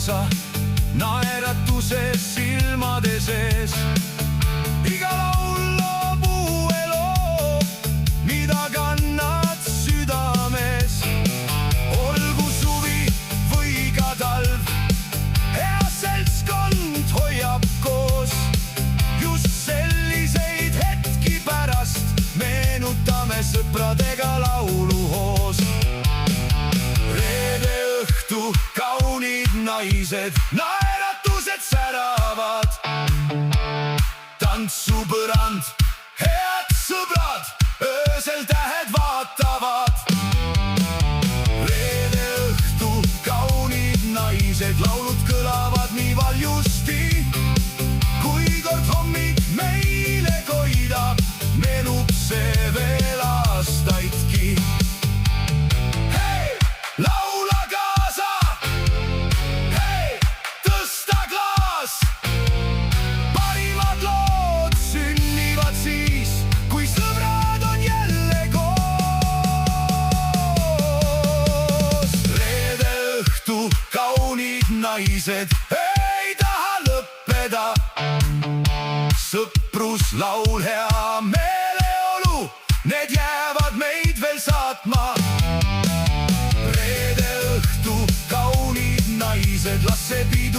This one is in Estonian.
kaasa naeratuse silmade sees. Iga laul loob uue loo, mida kannad südames. Olgu suvi või ka talv, hea seltskond hoiab koos. Just selliseid hetki pärast meenutame sõpradega lauluhoos. Reede õhtu kaunid naised, naeratused säravad. Tantsupõrand, head sõbrad, öösel tähed vaatavad. Reede õhtu kaunid naised, laulud kõlavad nii valjusti. Kui kord hommik meile koidab, meenub see veel aastaidki. Hei, laula kaasa! Hei, tõsta klaas! Parimad lood sünnivad siis, kui sõbrad on jälle koos. Reede õhtu kaunid naised ei taha lõppeda. Sõprus, laul, hea meeleolu, need jäävad meid veel saatma. Reede õhtu kaunid naised, las see piib